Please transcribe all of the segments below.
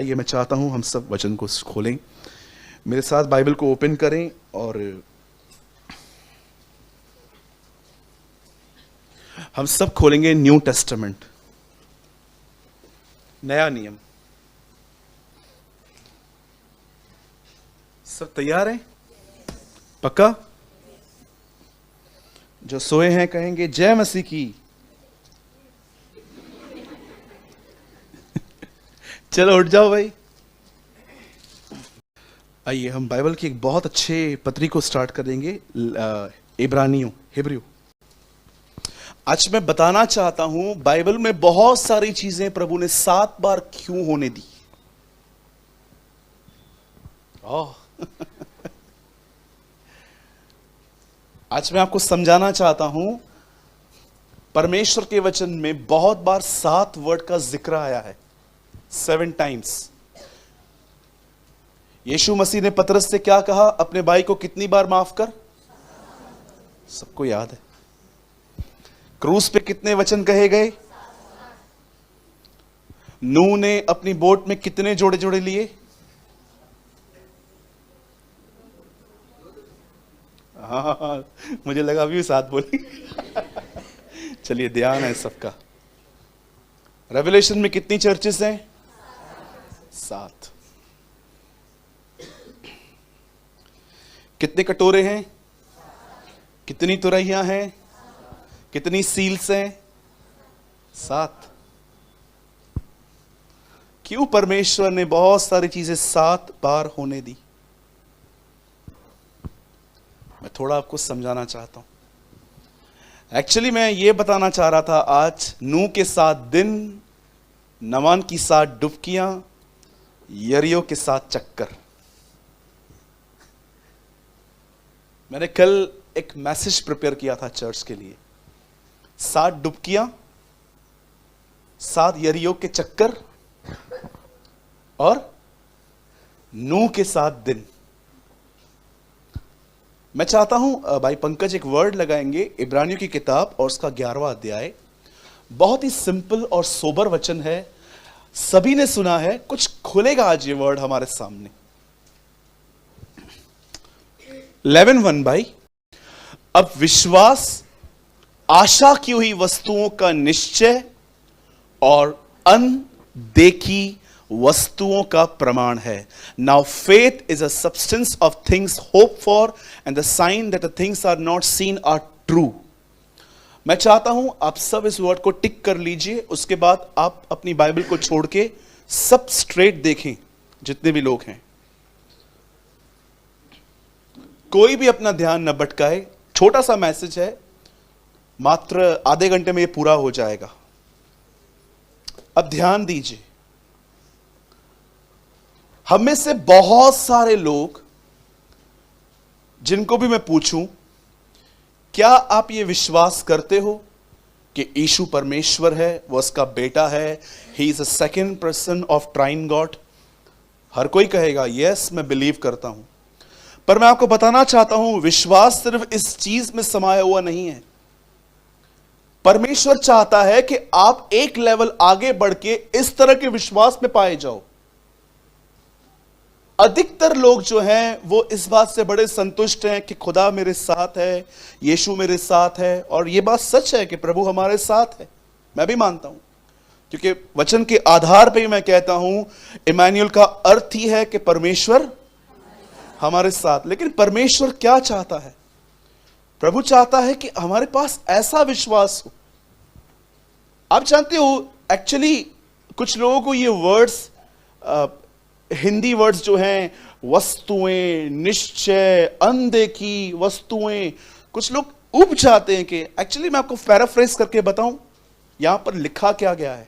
आइए, मैं चाहता हूं हम सब वचन को खोलें, मेरे साथ बाइबल को ओपन करें और हम सब खोलेंगे न्यू टेस्टामेंट, नया नियम। सब तैयार हैं? पक्का? जो सोए हैं कहेंगे जय मसीह की। चलो उठ जाओ भाई। आइए, हम बाइबल की एक बहुत अच्छे पत्री को स्टार्ट करेंगे, इब्रानियों, हिब्रू। आज मैं बताना चाहता हूं बाइबल में बहुत सारी चीजें प्रभु ने 7 बार क्यों होने दी। आज मैं आपको समझाना चाहता हूं परमेश्वर के वचन में बहुत बार 7 वर्ड का जिक्र आया है, 7 टाइम्स। यीशु मसीह ने पतरस से क्या कहा? अपने भाई को कितनी बार माफ कर? सबको याद है। क्रूस पे कितने वचन कहे गए? नूह ने अपनी बोट में कितने जोड़े जोड़े लिए? हाँ, मुझे लगा अभी 7 बोली। चलिए, ध्यान है सबका। रेवलेशन में कितनी चर्चेस हैं? 7। कितने कटोरे हैं? कितनी तुरहियां हैं? कितनी सील्स हैं? 7। क्यों परमेश्वर ने बहुत सारी चीजें 7 बार होने दी? मैं थोड़ा आपको समझाना चाहता हूं। एक्चुअली मैं ये बताना चाह रहा था आज, नूह के 7 दिन, नमान की 7 डुबकियां, यरियो के 7 चक्कर। मैंने कल एक मैसेज प्रिपेयर किया था चर्च के लिए। 7 डुबकियां, 7 यरियो के चक्कर और नूह के 7 दिन। मैं चाहता हूं भाई पंकज एक वर्ड लगाएंगे, इब्रानियों की किताब और उसका 11वां अध्याय। बहुत ही सिंपल और सोबर वचन है, सभी ने सुना है, कुछ खुलेगा आज ये वर्ड हमारे सामने। 11:1 भाई। अब विश्वास आशा की हुई वस्तुओं का निश्चय और अनदेखी वस्तुओं का प्रमाण है। Now faith is a substance of things hope for and the sign that the things are not seen are true. मैं चाहता हूं आप सब इस वर्ड को टिक कर लीजिए, उसके बाद आप अपनी बाइबल को छोड़ के सब स्ट्रेट देखें, जितने भी लोग हैं। कोई भी अपना ध्यान न भटकाए। छोटा सा मैसेज है, मात्र आधे घंटे में ये पूरा हो जाएगा। अब ध्यान दीजिए। हम में से बहुत सारे लोग, जिनको भी मैं पूछूं, क्या आप ये विश्वास करते हो कि यीशु परमेश्वर है, वो उसका बेटा है, he is a second person of triune God? हर कोई कहेगा यस, मैं बिलीव करता हूं। पर मैं आपको बताना चाहता हूं, विश्वास सिर्फ इस चीज में समाया हुआ नहीं है। परमेश्वर चाहता है कि आप एक लेवल आगे बढ़ के इस तरह के विश्वास में पाए जाओ। अधिकतर लोग जो हैं वो इस बात से बड़े संतुष्ट हैं कि खुदा मेरे साथ है, यीशु मेरे साथ है, और ये बात सच है कि प्रभु हमारे साथ है। मैं भी मानता हूं, क्योंकि वचन के आधार पर ही मैं कहता हूं इमैनुअल का अर्थ ही है कि परमेश्वर हमारे साथ। लेकिन परमेश्वर क्या चाहता है? प्रभु चाहता है कि हमारे पास ऐसा विश्वास हो। आप जानते हो, एक्चुअली कुछ लोगों को ये वर्ड्स, हिंदी वर्ड्स जो हैं, वस्तुएं, निश्चय, अनदेखी वस्तुएं, कुछ लोग उब जाते हैं कि एक्चुअली मैं आपको पैराफ्रेज करके बताऊं यहां पर लिखा क्या गया है।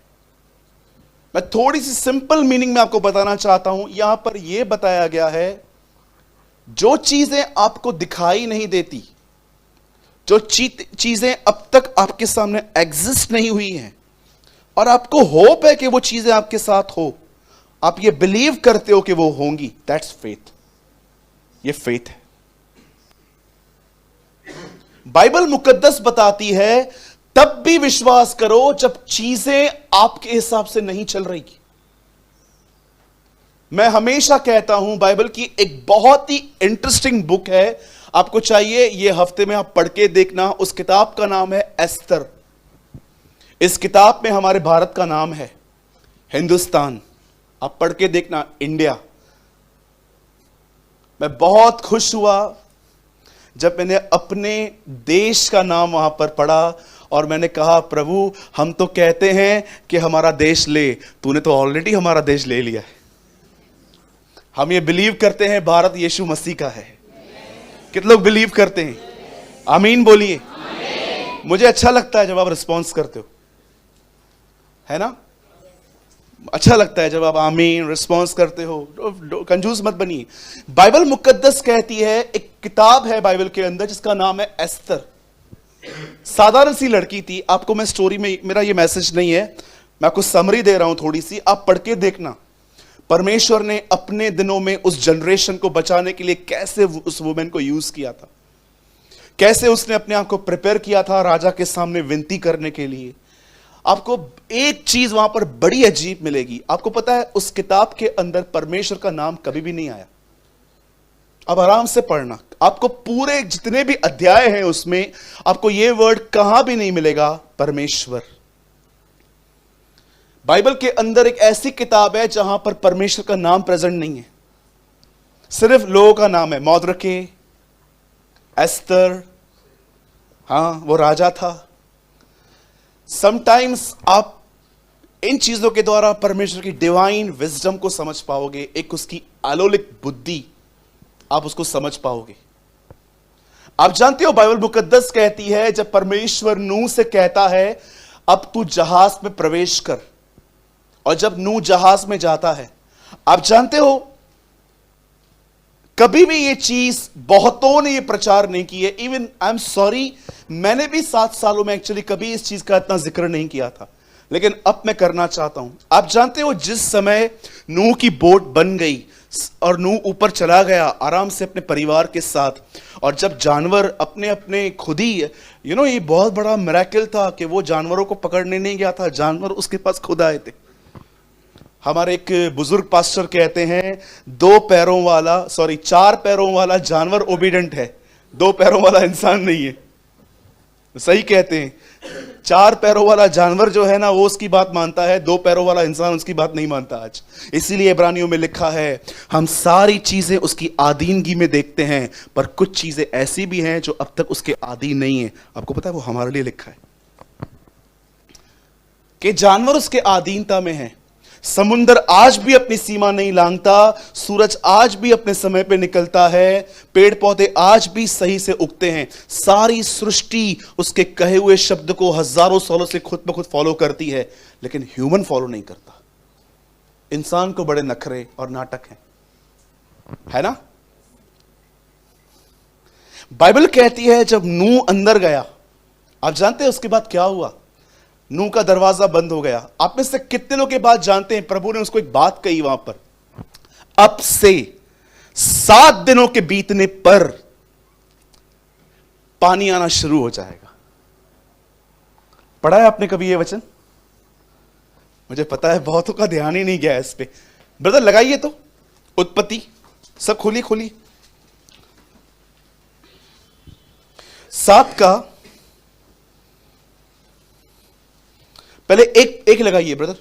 मैं थोड़ी सी सिंपल मीनिंग में आपको बताना चाहता हूं। यहां पर यह बताया गया है, जो चीजें आपको दिखाई नहीं देती, जो चीजें अब तक आपके सामने एग्जिस्ट नहीं हुई हैं, और आपको होप है कि वो चीजें आपके साथ हो, आप ये बिलीव करते हो कि वो होंगी, दैट्स फेथ। ये फेथ है। बाइबल मुकद्दस बताती है तब भी विश्वास करो जब चीजें आपके हिसाब से नहीं चल रही। मैं हमेशा कहता हूं बाइबल की एक बहुत ही इंटरेस्टिंग बुक है, आपको चाहिए ये हफ्ते में आप पढ़ के देखना। उस किताब का नाम है एस्तर। इस किताब में हमारे भारत का नाम है, हिंदुस्तान। आप पढ़ के देखना, इंडिया। मैं बहुत खुश हुआ जब मैंने अपने देश का नाम वहां पर पढ़ा और मैंने कहा प्रभु हम तो कहते हैं कि हमारा देश ले, तूने तो ऑलरेडी हमारा देश ले लिया है। हम ये बिलीव करते हैं भारत यीशु मसीह का है। कितने लोग बिलीव करते हैं? आमीन बोलिए। मुझे अच्छा लगता है जब आप रिस्पॉन्स करते हो, है ना? अच्छा लगता है जब आप आमीन रिस्पॉन्स करते हो। कंजूस मत बनिए। बाइबल मुकद्दस कहती है, एक किताब है बाइबल के अंदर जिसका नाम है एस्तर। साधारण सी लड़की थी। आपको मैं स्टोरी में, मेरा ये मैसेज नहीं है, मैं आपको समरी दे रहा हूं थोड़ी सी, आप पढ़ के देखना। परमेश्वर ने अपने दिनों में उस जनरेशन को बचाने के लिए कैसे उस वुमेन को यूज किया था, कैसे उसने अपने आप को प्रिपेयर किया था राजा के सामने विनती करने के लिए। आपको एक चीज वहां पर बड़ी अजीब मिलेगी। आपको पता है उस किताब के अंदर परमेश्वर का नाम कभी भी नहीं आया। अब आराम से पढ़ना, आपको पूरे जितने भी अध्याय हैं उसमें आपको यह वर्ड कहां भी नहीं मिलेगा, परमेश्वर। बाइबल के अंदर एक ऐसी किताब है जहां पर परमेश्वर का नाम प्रेजेंट नहीं है, सिर्फ लोगों का नाम है। मौद्रके, एस्तर, हां वो राजा था। समटाइम्स आप इन चीजों के द्वारा परमेश्वर की डिवाइन विजडम को समझ पाओगे, एक उसकी अलौकिक बुद्धि आप उसको समझ पाओगे। आप जानते हो बाइबल मुकद्दस कहती है जब परमेश्वर नूह से कहता है अब तू जहाज में प्रवेश कर, और जब नूह जहाज में जाता है, आप जानते हो कभी भी ये चीज बहुतों ने ये प्रचार नहीं की है। इवन आई एम सॉरी, मैंने भी 7 सालों में एक्चुअली कभी इस चीज का इतना जिक्र नहीं किया था, लेकिन अब मैं करना चाहता हूं। आप जानते हो जिस समय नूह की बोट बन गई और नूह ऊपर चला गया आराम से अपने परिवार के साथ, और जब जानवर अपने अपने खुद ही, ये बहुत बड़ा मिरेकल था कि वो जानवरों को पकड़ने नहीं गया था, जानवर उसके पास खुद आए थे। हमारे एक बुजुर्ग पास्टर कहते हैं 4 पैरों वाला जानवर ओबीडेंट है, 2 पैरों वाला इंसान नहीं है। सही कहते हैं, 4 पैरों वाला जानवर जो है ना वो उसकी बात मानता है, 2 पैरों वाला इंसान उसकी बात नहीं मानता आज। इसीलिए इब्रानियों में लिखा है हम सारी चीजें उसकी आधीनगी में देखते हैं, पर कुछ चीजें ऐसी भी हैं जो अब तक उसके आधीन नहीं है। आपको पता है वो हमारे लिए लिखा है कि जानवर उसके आधीनता में है। समुंदर आज भी अपनी सीमा नहीं लांघता, सूरज आज भी अपने समय पे निकलता है, पेड़ पौधे आज भी सही से उगते हैं। सारी सृष्टि उसके कहे हुए शब्द को हजारों सालों से खुद ब खुद फॉलो करती है, लेकिन ह्यूमन फॉलो नहीं करता। इंसान को बड़े नखरे और नाटक हैं, है ना? बाइबल कहती है जब नूह अंदर गया, आप जानते हैं उसके बाद क्या हुआ? नूह का दरवाजा बंद हो गया। आप में से कितने लोग के बाद जानते हैं प्रभु ने उसको एक बात कही वहां पर, अब से 7 दिनों के बीतने पर पानी आना शुरू हो जाएगा। पढ़ा है आपने कभी यह वचन? मुझे पता है बहुतों का ध्यान ही नहीं गया इस पे। ब्रदर लगाइए तो उत्पत्ति, सब खोलिए 7 का पहले एक लगाइए ब्रदर।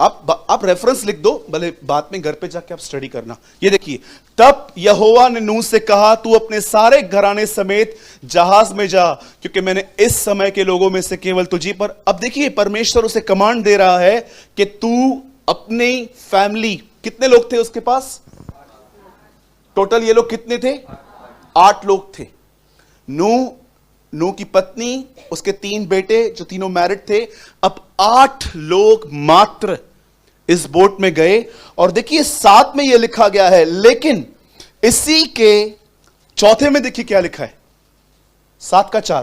आप रेफरेंस लिख दो, भले बाद में घर पे जाके आप स्टडी करना। ये देखिए, तब यहोवा ने नूह से कहा तू अपने सारे घराने समेत जहाज में जा, क्योंकि मैंने इस समय के लोगों में से केवल तुझी पर। अब देखिए परमेश्वर उसे कमांड दे रहा है कि तू अपनी फैमिली, कितने लोग थे उसके पास टोटल? ये लोग कितने थे? 8 लोग थे। नूह की पत्नी, उसके 3 बेटे जो तीनों मैरिड थे। अब 8 लोग मात्र इस बोट में गए, और देखिए 7 में यह लिखा गया है, लेकिन इसी के चौथे में देखिए क्या लिखा है, 7 का 4,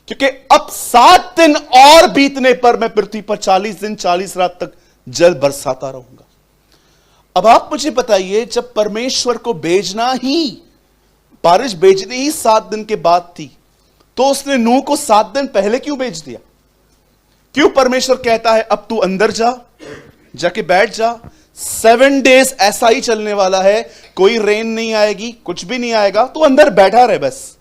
क्योंकि अब 7 दिन और बीतने पर मैं पृथ्वी पर 40 दिन 40 रात तक जल बरसाता रहूंगा। अब आप मुझे बताइए, जब परमेश्वर को भेजना ही, बारिश भेजनी ही 7 दिन के बाद थी, तो उसने नूह को 7 दिन पहले क्यों भेज दिया? क्यों परमेश्वर कहता है अब तू अंदर जाके बैठ जा, 7 डेज ऐसा ही चलने वाला है, कोई रेन नहीं आएगी, कुछ भी नहीं आएगा, तो अंदर बैठा रहे बस।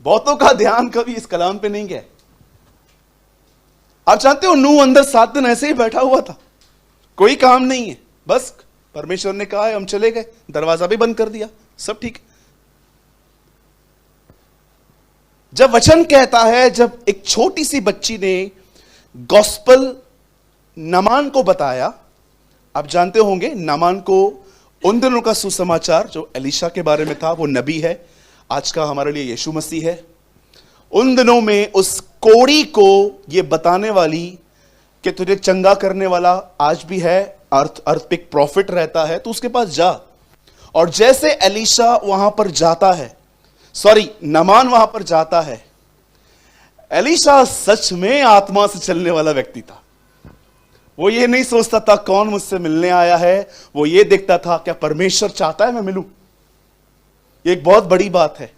बहुतों का ध्यान कभी इस कलाम पे नहीं गया। आप जानते हो नूह अंदर 7 दिन ऐसे ही बैठा हुआ था, कोई काम नहीं है, बस परमेश्वर ने कहा है हम चले गए, दरवाजा भी बंद कर दिया, सब ठीक है। जब वचन कहता है, जब एक छोटी सी बच्ची ने गॉस्पल नामान को बताया, आप जानते होंगे नामान को उन दिनों का सुसमाचार जो एलीशा के बारे में था, वो नबी है, आज का हमारे लिए यीशु मसीह है। उन दिनों में उस कोड़ी को ये बताने वाली कि तुझे चंगा करने वाला आज भी है, अर्थ पे प्रॉफिट रहता है, तो उसके पास जा। और जैसे एलीशा वहां पर जाता है, नामान वहां पर जाता है, एलीशा सच में आत्मा से चलने वाला व्यक्ति था। वो ये नहीं सोचता था कौन मुझसे मिलने आया है, वो ये देखता था क्या परमेश्वर चाहता है मैं मिलूं। ये एक बहुत बड़ी बात है।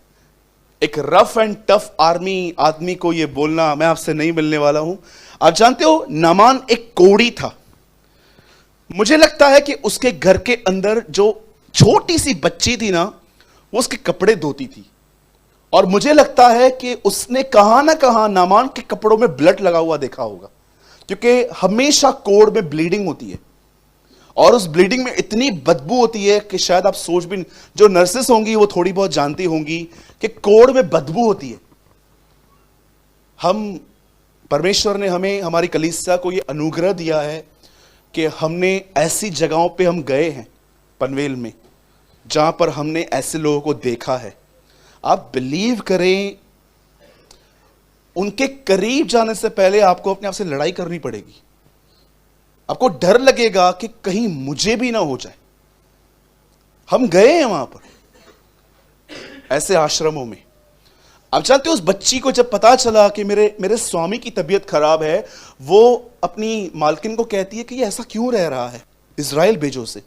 एक रफ एंड टफ आदमी को ये बोलना मैं आपसे नहीं मिलने वाला हूं। आप जानते हो नामान एक कोड़ी था। मुझे लगता है कि उसके घर के अंदर जो छोटी सी बच्ची थी ना, वो उसके कपड़े धोती थी, और मुझे लगता है कि उसने कहां ना कहां नामान के कपड़ों में ब्लड लगा हुआ देखा होगा, क्योंकि हमेशा कोड़ में ब्लीडिंग होती है, और उस ब्लीडिंग में इतनी बदबू होती है कि शायद आप सोच भी, जो नर्सेस होंगी वो थोड़ी बहुत जानती होंगी कि कोड़ में बदबू होती है। परमेश्वर ने हमें, हमारी कलीसिया को ये अनुग्रह दिया है कि हमने ऐसी जगहों पे हम गए हैं पनवेल में, जहां पर हमने ऐसे लोगों को देखा है। आप बिलीव करें, उनके करीब जाने से पहले आपको अपने आप से लड़ाई करनी पड़ेगी। आपको डर लगेगा कि कहीं मुझे भी ना हो जाए। हम गए हैं वहां पर ऐसे आश्रमों में। आप जानते हो उस बच्ची को जब पता चला कि मेरे स्वामी की तबीयत खराब है, वो अपनी मालकिन को कहती है कि ये ऐसा क्यों रह रहा है, इजराइल भेजो से।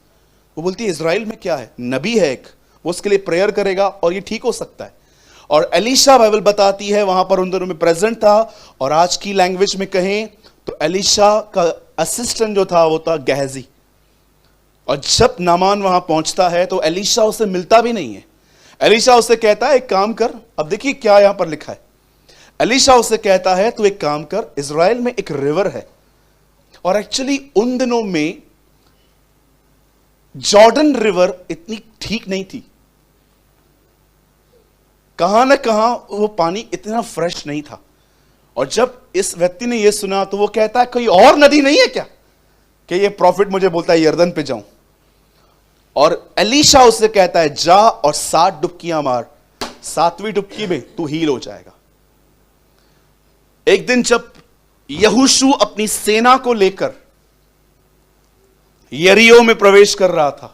वो बोलती है इजराइल में क्या है, नबी है एक, वो उसके लिए प्रेयर करेगा और ये ठीक हो सकता है। और एलीशा, बाइबल बताती है, वहां पर उन दोनों में प्रेजेंट था। और आज की लैंग्वेज में कहें तो एलीशा का असिस्टेंट जो था वो था गहजी। और जब नामान वहां पहुंचता है तो एलीशा उसे मिलता भी नहीं है। एलीशा उसे कहता है एक काम कर, अब देखिए क्या यहां पर लिखा है। एलीशा उसे कहता है तू एक काम कर, इजराइल में एक रिवर है, और एक्चुअली उन दिनों में जॉर्डन रिवर इतनी ठीक नहीं थी, कहां ना कहां वो पानी इतना फ्रेश नहीं था। और जब इस व्यक्ति ने यह सुना तो वो कहता है कोई और नदी नहीं है क्या कि ये प्रॉफिट मुझे बोलता है यर्दन पे जाऊं। और एलीशा उसे कहता है जा और 7 डुबकियां मार, 7वीं डुबकी में तू हील हो जाएगा। एक दिन जब यहोशू अपनी सेना को लेकर यरीहो में प्रवेश कर रहा था,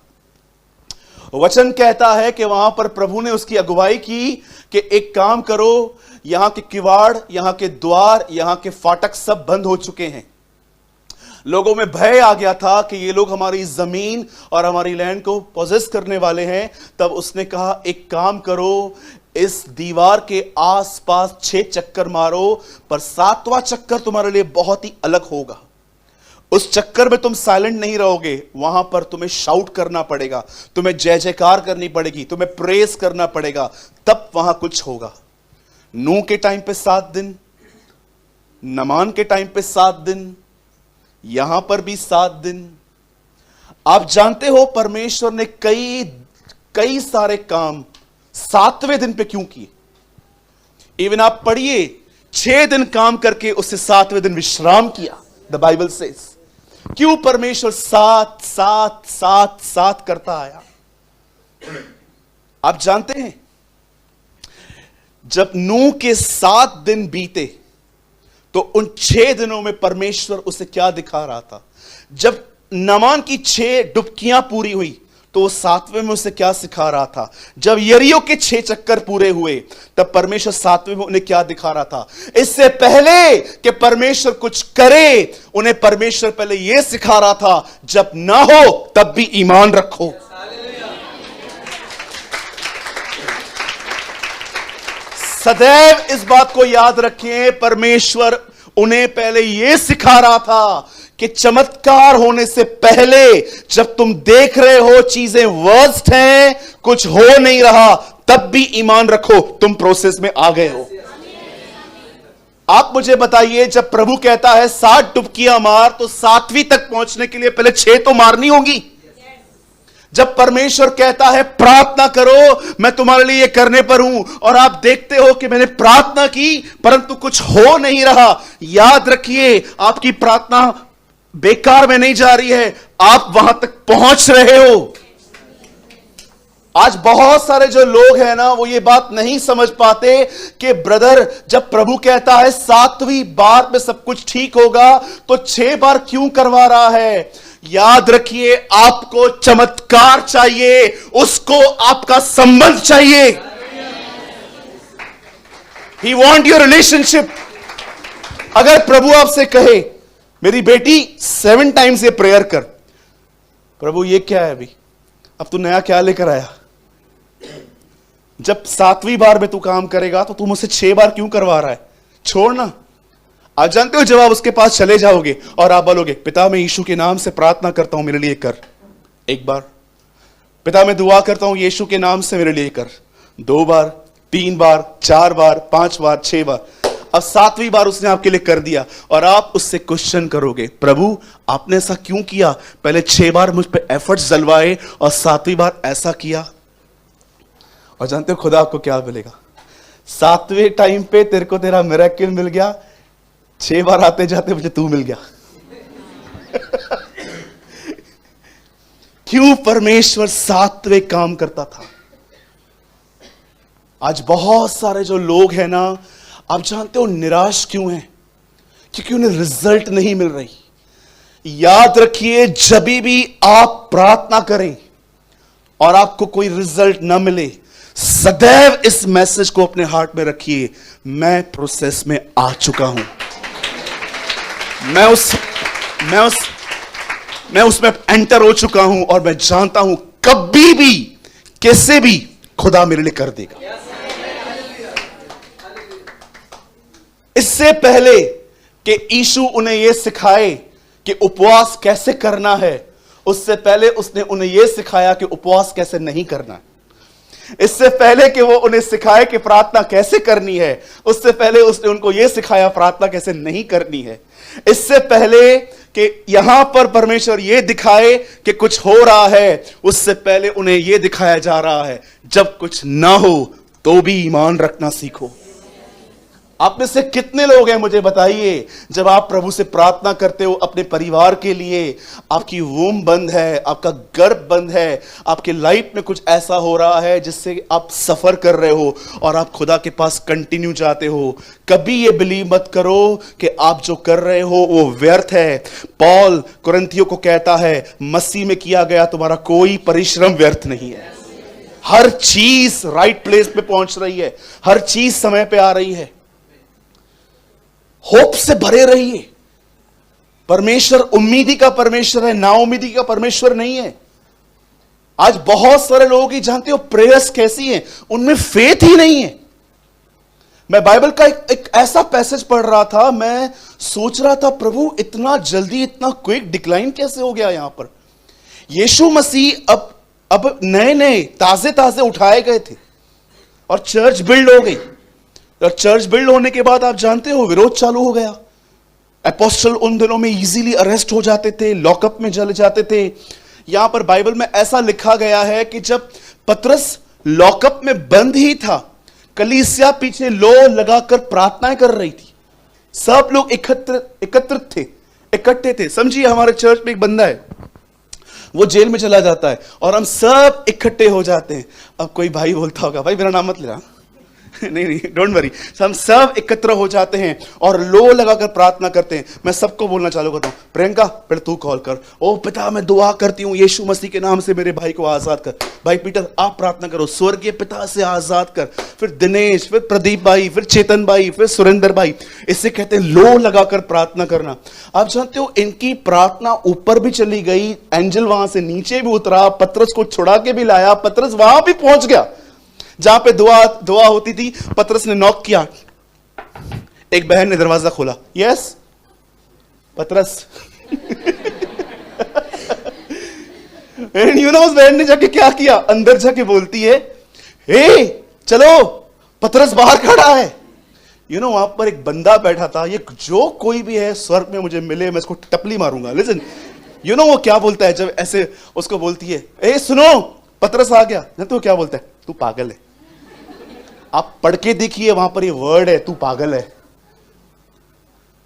वचन कहता है कि वहां पर प्रभु ने उसकी अगुवाई की कि एक काम करो, यहां के किवाड़, यहां के द्वार, यहां के फाटक सब बंद हो चुके हैं। लोगों में भय आ गया था कि ये लोग हमारी जमीन और हमारी लैंड को पोजेस करने वाले हैं। तब उसने कहा एक काम करो, इस दीवार के आसपास 6 चक्कर मारो, पर 7वां चक्कर तुम्हारे लिए बहुत ही अलग होगा। उस चक्कर में तुम साइलेंट नहीं रहोगे, वहां पर तुम्हें शाउट करना पड़ेगा, तुम्हें जय जयकार करनी पड़ेगी, तुम्हें प्रेस करना पड़ेगा, तब वहां कुछ होगा। नूह के टाइम पे 7 दिन, नमान के टाइम पे 7 दिन, यहां पर भी 7 दिन। आप जानते हो परमेश्वर ने कई सारे काम 7वें दिन पे क्यों किए। इवन आप पढ़िए, 6 दिन काम करके उससे 7वें दिन विश्राम किया। द बाइबल सेज क्यों परमेश्वर 7 7 7 7 करता आया। आप जानते हैं जब नूह के 7 दिन बीते तो उन 6 दिनों में परमेश्वर उसे क्या दिखा रहा था। जब नमान की 6 डुबकियां पूरी हुई तो वो 7वें में उसे क्या सिखा रहा था। जब यरीहो के 6 चक्कर पूरे हुए तब परमेश्वर 7वें में उन्हें क्या दिखा रहा था। इससे पहले कि परमेश्वर कुछ करे, उन्हें परमेश्वर पहले यह सिखा रहा था जब ना हो तब भी ईमान रखो। सदैव इस बात को याद रखें, परमेश्वर उन्हें पहले यह सिखा रहा था कि चमत्कार होने से पहले जब तुम देख रहे हो चीजें वर्स्ट हैं, कुछ हो नहीं रहा, तब भी ईमान रखो, तुम प्रोसेस में आ गए हो। आप मुझे बताइए, जब प्रभु कहता है 7 डुबकियां मार, तो 7वीं तक पहुंचने के लिए पहले 6 तो मारनी होगी। जब परमेश्वर कहता है प्रार्थना करो, मैं तुम्हारे लिए करने पर हूं, और आप देखते हो कि मैंने प्रार्थना की परंतु कुछ हो नहीं रहा, याद रखिए आपकी प्रार्थना बेकार में नहीं जा रही है, आप वहां तक पहुंच रहे हो। आज बहुत सारे जो लोग हैं ना, वो ये बात नहीं समझ पाते कि ब्रदर, जब प्रभु कहता है 7वीं बार में सब कुछ ठीक होगा, तो 6 बार क्यों करवा रहा है? याद रखिए, आपको चमत्कार चाहिए, उसको आपका संबंध चाहिए। He want your relationship। अगर प्रभु आपसे कहे मेरी बेटी 7 टाइम्स ये प्रेयर कर, प्रभु ये क्या है अभी, अब तू नया क्या लेकर आया? जब 7वीं बार में तू काम करेगा तो तू मुझसे 6 बार क्यों करवा रहा है? छोड़ना। आप जानते हो, जब आप उसके पास चले जाओगे और आप बोलोगे पिता मैं यीशु के नाम से प्रार्थना करता हूं, मेरे लिए कर 1 बार। पिता मैं दुआ करता हूं यीशु के नाम से, मेरे लिए कर 2 बार, 3 बार, 4 बार, 5 बार, 6 बार। अब 7वीं बार उसने आपके लिए कर दिया और आप उससे क्वेश्चन करोगे, प्रभु आपने ऐसा क्यों किया? पहले 6 बार मुझ पे एफर्ट्स जलवाए और 7वीं बार ऐसा किया। और जानते हो खुदा आपको क्या बोलेगा? 7वें टाइम पे तेरे को तेरा मिरेकल मिल गया, 6 बार आते जाते मुझे तू मिल गया। क्यों परमेश्वर 7वें काम करता था? आज बहुत सारे जो लोग हैं ना, आप जानते हो निराश क्यों हैं? क्योंकि उन्हें रिजल्ट नहीं मिल रही। याद रखिए, जब भी आप प्रार्थना करें और आपको कोई रिजल्ट ना मिले, सदैव इस मैसेज को अपने हार्ट में रखिए, मैं प्रोसेस में आ चुका हूं, मैं उसमें एंटर हो चुका हूं और मैं जानता हूं कभी भी कैसे भी खुदा मेरे लिए कर देगा। इससे पहले कि यीशु उन्हें यह सिखाए कि उपवास कैसे करना है, उससे पहले उसने उन्हें यह सिखाया कि उपवास कैसे नहीं करना है। इससे पहले कि वो उन्हें सिखाए कि प्रार्थना कैसे करनी है, उससे पहले उसने उनको यह सिखाया प्रार्थना कैसे नहीं करनी है। इससे पहले कि यहां पर परमेश्वर यह दिखाए कि कुछ हो रहा है, उससे पहले उन्हें यह दिखाया जा रहा है जब कुछ ना हो तो भी ईमान रखना सीखो। आप में से कितने लोग हैं मुझे बताइए, जब आप प्रभु से प्रार्थना करते हो अपने परिवार के लिए, आपकी वूम बंद है, आपका गर्भ बंद है, आपके लाइफ में कुछ ऐसा हो रहा है जिससे आप सफर कर रहे हो और आप खुदा के पास कंटिन्यू जाते हो, कभी ये बिलीव मत करो कि आप जो कर रहे हो वो व्यर्थ है। पौल कुरिन्थियों को कहता है, मसीह में किया गया तुम्हारा कोई परिश्रम व्यर्थ नहीं है। हर चीज राइट प्लेस पे पहुंच रही है, हर चीज समय पे आ रही है। होप से भरे रहिए। परमेश्वर उम्मीदी का परमेश्वर है, नाउम्मीदी का परमेश्वर नहीं है। आज बहुत सारे लोगों की जानते हो प्रेयर्स कैसी हैं, उनमें फेथ ही नहीं है। मैं बाइबल का एक ऐसा पैसेज पढ़ रहा था, मैं सोच रहा था प्रभु इतना जल्दी, इतना क्विक डिक्लाइन कैसे हो गया यहां पर। यीशु मसीह अब नए नए ताजे ताजे उठाए गए थे और चर्च बिल्ड हो गई। और चर्च बिल्ड होने के बाद आप जानते हो विरोध चालू हो गया। अपोस्टल उन दिनों में इजीली अरेस्ट हो जाते थे, लॉकअप में चले जाते थे। यहां पर बाइबल में ऐसा लिखा गया है कि जब पतरस लॉकअप में बंद ही था, कलीसिया पीछे लो लगाकर प्रार्थनाएं कर रही थी। सब लोग एकत्रित थे, इकट्ठे थे। समझिए हमारे चर्च में एक बंदा है, वो जेल में चला जाता है और हम सब इकट्ठे हो जाते हैं। अब कोई भाई बोलता होगा भाई मेरा नाम मत लेना, नहीं डोंट वरी। हम सब एकत्र हो जाते हैं और लो लगाकर प्रार्थना करते हैं। मैं सबको बोलना चालू करता हूं, प्रियंका पहले तू कॉल कर। ओ पिता मैं दुआ करती हूं यीशु मसीह के नाम से मेरे भाई को आजाद कर। भाई पीटर आप प्रार्थना करो, स्वर्गीय पिता से आजाद कर। फिर दिनेश, फिर प्रदीप भाई, फिर चेतन भाई, फिर सुरेंद्र भाई। इससे कहते हैं लो लगाकर प्रार्थना करना। आप जानते हो इनकी प्रार्थना ऊपर भी चली गई, एंजल वहां से नीचे भी उतरा, पतरस को छुड़ा के भी लाया। पतरस वहां भी पहुंच गया जहां पे दुआ होती थी। पतरस ने नॉक किया, एक बहन ने दरवाजा खोला, यस पतरस। उस बहन ने जाके क्या किया, अंदर जाके बोलती है, हे चलो पतरस बाहर खड़ा है। वहां पर एक बंदा बैठा था, ये जो कोई भी है स्वर्ग में मुझे मिले मैं इसको टपली मारूंगा। लिसन, वो क्या बोलता है जब ऐसे उसको बोलती है, ए सुनो पतरस आ गया, जानते हो क्या बोलता है, तू पागल है। आप पढ़ के देखिए, वहां पर ये वर्ड है, तू पागल है।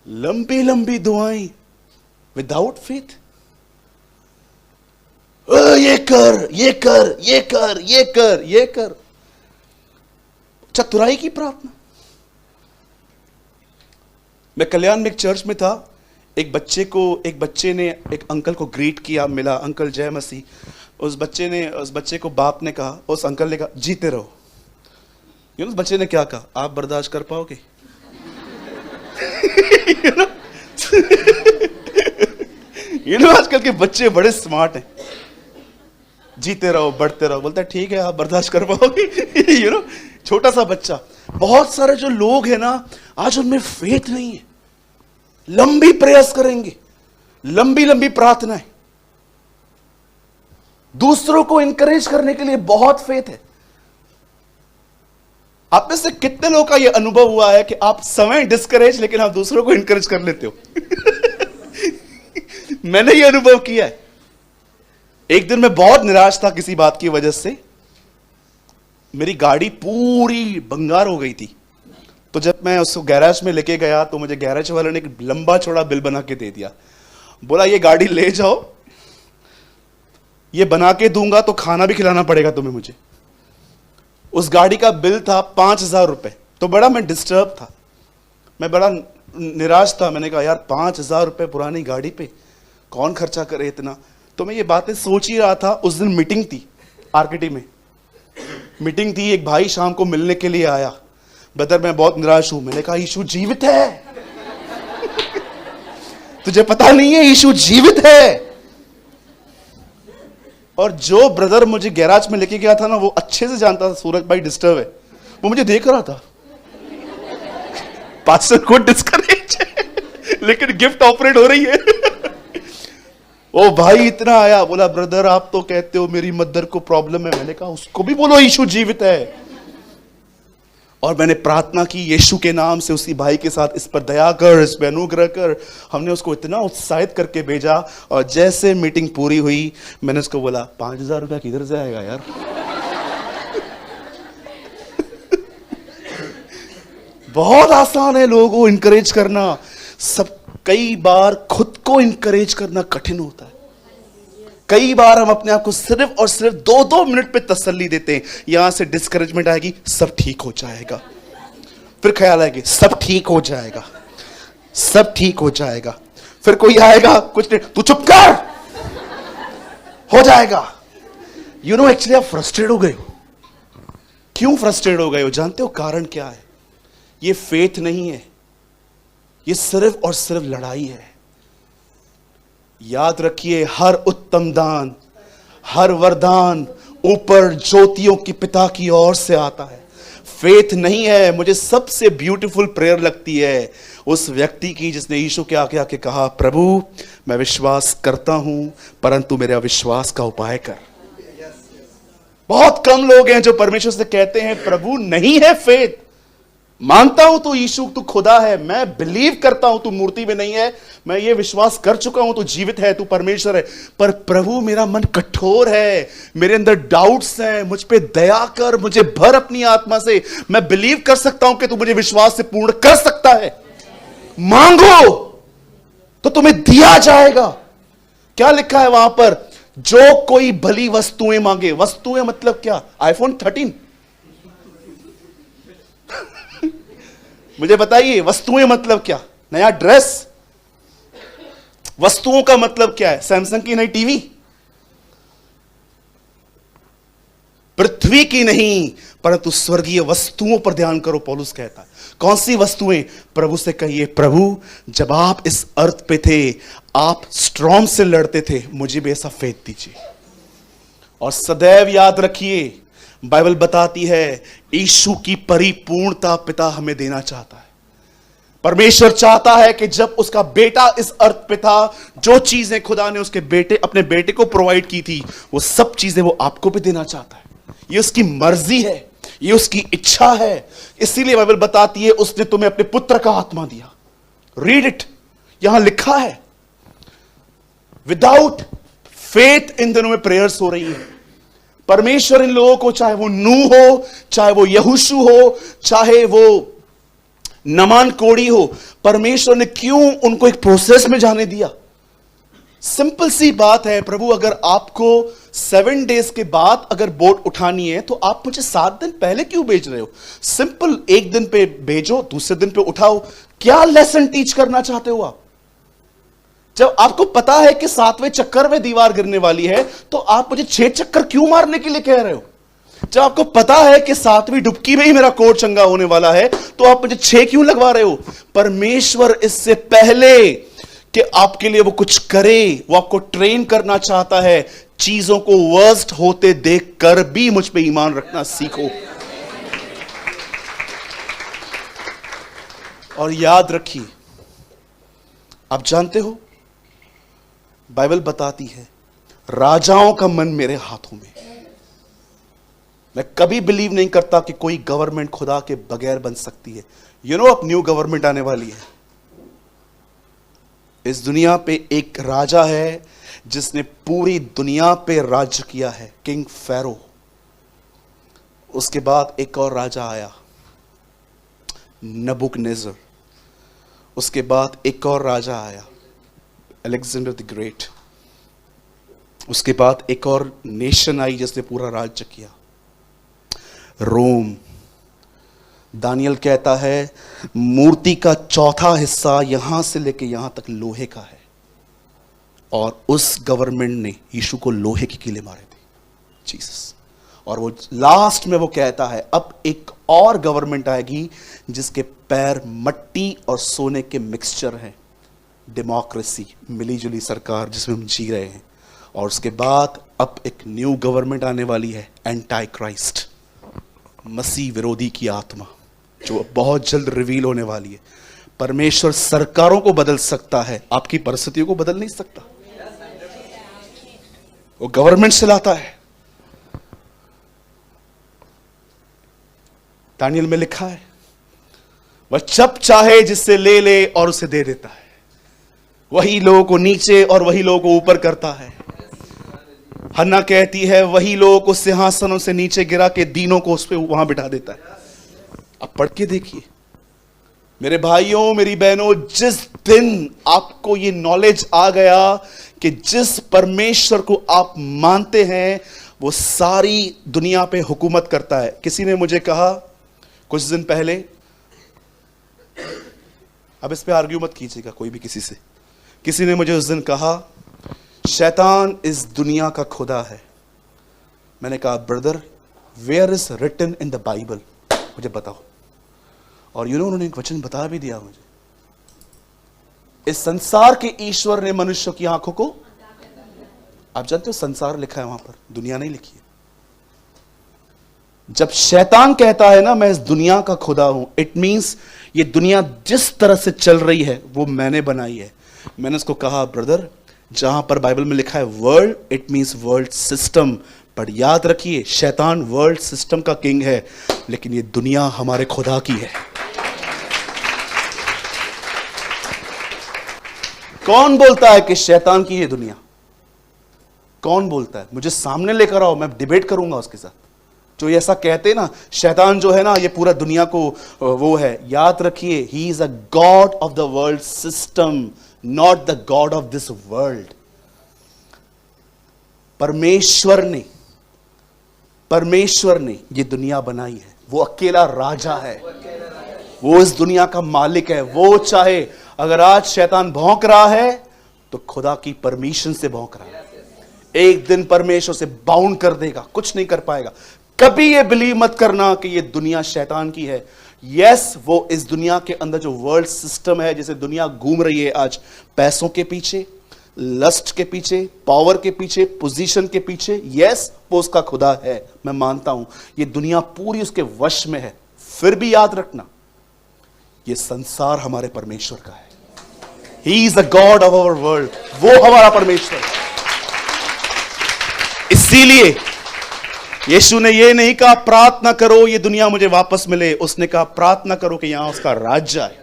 लंबी लंबी दुआएं विदाउट फेथ, ये कर ये कर ये कर ये कर ये कर, चतुराई की प्रार्थना। मैं कल्याण में एक चर्च में था, एक बच्चे ने एक अंकल को ग्रीट किया, मिला, अंकल जय मसीह। उस बच्चे को बाप ने कहा, उस अंकल ने कहा जीते रहो। उस बच्चे ने क्या कहा, आप बर्दाश्त कर पाओगे? आजकल के बच्चे बड़े स्मार्ट हैं, जीते रहो बढ़ते रहो, बोलता है ठीक है आप बर्दाश्त कर पाओगे। छोटा सा बच्चा। बहुत सारे जो लोग हैं ना आज, उनमें फेथ नहीं है। लंबी प्रयास करेंगे, लंबी लंबी प्रार्थनाएं, दूसरों को इंकरेज करने के लिए बहुत फेथ है। आप में से कितने लोगों का यह अनुभव हुआ है कि आप समय डिस्करेज लेकिन आप दूसरों को इंकरेज कर लेते हो? मैंने यह अनुभव किया है। एक दिन मैं बहुत निराश था किसी बात की वजह से, मेरी गाड़ी पूरी बंगार हो गई थी। तो जब मैं उसको गैराज में लेके गया तो मुझे गैराज वाले ने एक लंबा चौड़ा बिल बना के दे दिया। बोला ये गाड़ी ले जाओ, ये बना के दूंगा तो खाना भी खिलाना पड़ेगा तुम्हें मुझे। उस गाड़ी का बिल था 5,000 रुपए। तो बड़ा मैं डिस्टर्ब था, मैं बड़ा निराश था। मैंने कहा यार 5,000 रुपए पुरानी गाड़ी पे कौन खर्चा करे इतना। तो मैं ये बातें सोच ही रहा था। उस दिन मीटिंग थी, आरकेटी में मीटिंग थी। एक भाई शाम को मिलने के लिए आया, ब्रदर मैं बहुत निराश हूं। मैंने कहा यीशु जीवित है। तुझे पता नहीं है यीशु जीवित है। और जो ब्रदर मुझे गैराज में लेके गया था ना, वो अच्छे से जानता था सूरज भाई डिस्टर्ब है। वो मुझे देख रहा था, पास्टर को डिस्करेज है लेकिन गिफ्ट ऑपरेट हो रही है। ओ भाई इतना आया, बोला ब्रदर आप तो कहते हो मेरी मदर को प्रॉब्लम है। मैंने कहा उसको भी बोलो यीशु जीवित है। और मैंने प्रार्थना की यीशु के नाम से उसी भाई के साथ, इस पर दया कर, इस पर अनुग्रह कर। हमने उसको इतना उत्साहित करके भेजा। और जैसे मीटिंग पूरी हुई मैंने उसको बोला 5,000 रुपया किधर से आएगा यार। बहुत आसान है लोगों को इंकरेज करना, सब कई बार खुद को इंकरेज करना कठिन होता है। कई बार हम अपने आप को सिर्फ और सिर्फ 2-2 मिनट पे तसल्ली देते हैं। यहां से डिस्करेजमेंट आएगी, सब ठीक हो जाएगा। फिर ख्याल आएगी सब ठीक हो जाएगा, सब ठीक हो जाएगा। फिर कोई आएगा, कुछ नहीं, तू चुप कर, हो जाएगा। एक्चुअली आप फ्रस्ट्रेट हो गए हो। क्यों फ्रस्ट्रेट हो गए हो? जानते हो कारण क्या है? ये फेथ नहीं है, ये सिर्फ और सिर्फ लड़ाई है। याद रखिए, हर उत्तम दान, हर वरदान ऊपर ज्योतियों की पिता की ओर से आता है। फेथ नहीं है। मुझे सबसे ब्यूटीफुल प्रेयर लगती है उस व्यक्ति की जिसने यीशु के आगे आके कहा, प्रभु मैं विश्वास करता हूं परंतु मेरे अविश्वास का उपाय कर। बहुत कम लोग हैं जो परमेश्वर से कहते हैं प्रभु नहीं है फेथ, मानता हूं तू यीशु तू खुदा है, मैं बिलीव करता हूं तू मूर्ति में नहीं है, मैं ये विश्वास कर चुका हूं तू जीवित है, तू परमेश्वर है, पर प्रभु मेरा मन कठोर है, मेरे अंदर डाउट्स हैं, मुझ पे दया कर, मुझे भर अपनी आत्मा से, मैं बिलीव कर सकता हूं कि तू मुझे विश्वास से पूर्ण कर सकता है। मांगो तो तुम्हें दिया जाएगा। क्या लिखा है वहां पर? जो कोई भली वस्तुएं मांगे। वस्तुएं मतलब क्या? आईफोन 13? मुझे बताइए वस्तुएं मतलब क्या? नया ड्रेस? वस्तुओं का मतलब क्या है? सैमसंग की नई टीवी? पृथ्वी की नहीं परंतु स्वर्गीय वस्तुओं पर ध्यान करो, पौलुस कहता है। कौन सी वस्तुएं? प्रभु से कहिए, प्रभु जब आप इस अर्थ पे थे आप स्ट्रॉम से लड़ते थे, मुझे भी ऐसा फेथ दीजिए। और सदैव याद रखिए, बाइबल बताती है यीशु की परिपूर्णता पिता हमें देना चाहता है। परमेश्वर चाहता है कि जब उसका बेटा इस अर्थ पे था, जो चीजें खुदा ने उसके बेटे अपने बेटे को प्रोवाइड की थी, वो सब चीजें वो आपको भी देना चाहता है। ये उसकी मर्जी है, ये उसकी इच्छा है। इसीलिए बाइबल बताती है उसने तुम्हें अपने पुत्र का आत्मा दिया। रीड इट, यहां लिखा है। विदाउट फेथ इन दिनों में प्रेयर्स हो रही है। परमेश्वर इन लोगों को, चाहे वो नूह हो, चाहे वो यहोशू हो, चाहे वो नमान कोड़ी हो, परमेश्वर ने क्यों उनको एक प्रोसेस में जाने दिया? सिंपल सी बात है, प्रभु अगर आपको 7 डेज के बाद अगर बोट उठानी है तो आप मुझे 7 दिन पहले क्यों भेज रहे हो? सिंपल, एक दिन पे भेजो, दूसरे दिन पे उठाओ। क्या लेसन टीच करना चाहते हो आप? जब आपको पता है कि 7वें चक्कर में दीवार गिरने वाली है, तो आप मुझे 6 चक्कर क्यों मारने के लिए कह रहे हो? जब आपको पता है कि 7वीं डुबकी में ही मेरा कोट चंगा होने वाला है, तो आप मुझे 6 क्यों लगवा रहे हो? परमेश्वर इससे पहले कि आपके लिए वो कुछ करे, वो आपको ट्रेन करना चाहता है। चीजों को वर्स्ट होते देख कर भी मुझ पे ईमान रखना सीखो। और याद रखिए, आप जानते हो बाइबल बताती है राजाओं का मन मेरे हाथों में। मैं कभी बिलीव नहीं करता कि कोई गवर्नमेंट खुदा के बगैर बन सकती है। यू नो, अब न्यू गवर्नमेंट आने वाली है। इस दुनिया पे एक राजा है जिसने पूरी दुनिया पे राज्य किया है, किंग फेरो। उसके बाद एक और राजा आया, नबुकनेजर। उसके बाद एक और राजा आया, अलेक्जेंडर द ग्रेट। उसके बाद एक और नेशन आई जिसने पूरा राज्य किया, रोम। दानियल कहता है मूर्ति का चौथा हिस्सा यहां से लेके यहां तक लोहे का है, और उस गवर्नमेंट ने यीशु को लोहे की कीलें मारे थे, जीसस। और वो लास्ट में वो कहता है अब एक और गवर्नमेंट आएगी जिसके पैर मट्टी और सोने के मिक्सचर हैं, डेमोक्रेसी, मिलीजुली सरकार जिसमें हम जी रहे हैं। और उसके बाद अब एक न्यू गवर्नमेंट आने वाली है, एंटी क्राइस्ट, मसीह विरोधी की आत्मा, जो बहुत जल्द रिवील होने वाली है। परमेश्वर सरकारों को बदल सकता है, आपकी परिस्थितियों को बदल नहीं सकता। वो गवर्नमेंट से लाता है। दानियल में लिखा है वह जब चाहे जिससे ले ले और उसे दे देता है। वही लोगों को नीचे और वही लोगों को ऊपर करता है। हन्ना कहती है वही लोगों को सिंहासनों से नीचे गिरा के दीनों को उस पे वहां बिठा देता है। अब पढ़ के देखिए मेरे भाइयों, मेरी बहनों, जिस दिन आपको ये नॉलेज आ गया कि जिस परमेश्वर को आप मानते हैं वो सारी दुनिया पे हुकूमत करता है। किसी ने मुझे कहा कुछ दिन पहले, अब इस पे आर्ग्यू मत कीजिएगा कोई भी किसी से, किसी ने मुझे उस दिन कहा शैतान इस दुनिया का खुदा है। मैंने कहा brother, where is written in the Bible, मुझे बताओ। और उन्होंने एक वचन बता भी दिया मुझे, इस संसार के ईश्वर ने मनुष्य की आंखों को, आप जानते हो संसार लिखा है वहां पर, दुनिया नहीं लिखी है। जब शैतान कहता है ना मैं इस दुनिया का खुदा हूं, इट मींस ये दुनिया जिस तरह से चल रही है वो मैंने बनाई है। मैंने उसको कहा ब्रदर, जहां पर बाइबल में लिखा है world, it means world system, पर याद रखिए शैतान वर्ल्ड सिस्टम का किंग है, लेकिन ये दुनिया हमारे खुदा की है। कौन बोलता है कि शैतान की ये दुनिया? कौन बोलता है? मुझे सामने लेकर आओ, मैं डिबेट करूंगा उसके साथ। जो ऐसा कहते ना शैतान जो है ना ये पूरा दुनिया को वो है, याद रखिए ही is a God of the world system, not the God of this world. परमेश्वर ने ये दुनिया बनाई है, वो अकेला राजा है, वो इस दुनिया का मालिक है। वो चाहे, अगर आज शैतान भौंक रहा है तो खुदा की परमिशन से भौंक रहा है। एक दिन परमेश्वर से बाउंड कर देगा, कुछ नहीं कर पाएगा। कभी ये बिलीव मत करना कि ये दुनिया शैतान की है। यस, वो इस दुनिया के अंदर जो वर्ल्ड सिस्टम है, जैसे दुनिया घूम रही है आज पैसों के पीछे, लस्ट के पीछे, पावर के पीछे, पोजीशन के पीछे, यस वो उसका खुदा है, मैं मानता हूं। ये दुनिया पूरी उसके वश में है। फिर भी याद रखना ये संसार हमारे परमेश्वर का है। He is the God of our world, वो हमारा परमेश्वर है। इसीलिए यीशु ने ये नहीं कहा प्रार्थना करो ये दुनिया मुझे वापस मिले, उसने कहा प्रार्थना करो कि यहां उसका राज्य आए।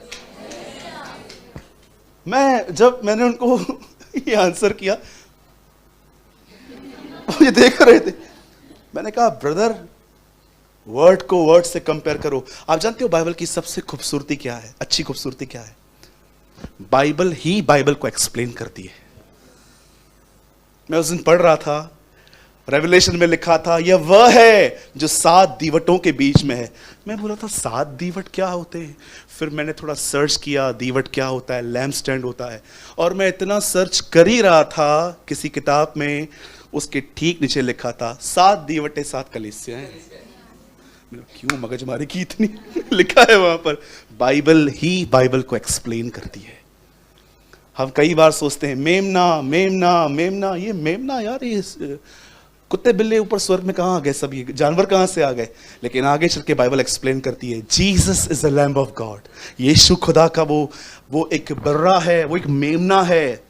जब मैंने उनको ये आंसर किया, वो ये देख रहे थे, मैंने कहा ब्रदर वर्ड को वर्ड से कंपेयर करो। आप जानते हो बाइबल की सबसे खूबसूरती क्या है, अच्छी खूबसूरती क्या है? बाइबल ही बाइबल को एक्सप्लेन करती है। मैं उस दिन पढ़ रहा था, रेवलेशन में लिखा था यह वह है जो 7 दीवटों के बीच में है। मैं बोला था 7 दीवट क्या होते हैं? फिर मैंने थोड़ा सर्च किया, दीवट क्या होता है, लैम्प स्टैंड होता है। और मैं इतना सर्च कर ही रहा था, किसी किताब में उसके ठीक नीचे लिखा था 7 दीवटें 7 कलीसियां हैं। क्यों मगजमारी की इतनी लिखा है वहां पर। बाइबल ही बाइबल को एक्सप्लेन करती है। हम कई बार सोचते हैं मेमना मेमना मेमना, ये मेमना यार, ये कुत्ते बिल्ले ऊपर स्वर्ग में कहां आ गए, सब ये जानवर कहां से आ गए? लेकिन आगे चल के बाइबल एक्सप्लेन करती है Jesus is the lamb of God. Yeshu खुदा का वो एक बर्रा है, वो एक मेमना है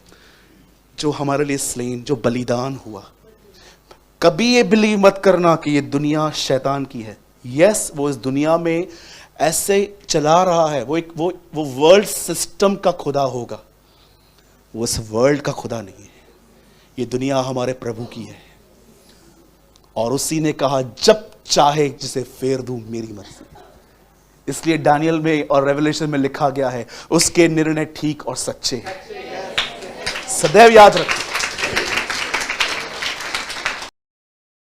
जो हमारे लिए स्लेन, जो बलिदान हुआ। कभी ये बिलीव मत करना कि ये दुनिया शैतान की है। यस, वो इस दुनिया में ऐसे चला रहा है, वो वर्ल्ड सिस्टम का खुदा होगा, वो इस वर्ल्ड का खुदा नहीं है। ये दुनिया हमारे प्रभु की है और उसी ने कहा जब चाहे जिसे फेर दूं मेरी मर्जी। इसलिए दानियल में और रेवलेशन में लिखा गया है उसके निर्णय ठीक और सच्चे हैं। सदैव याद रखें।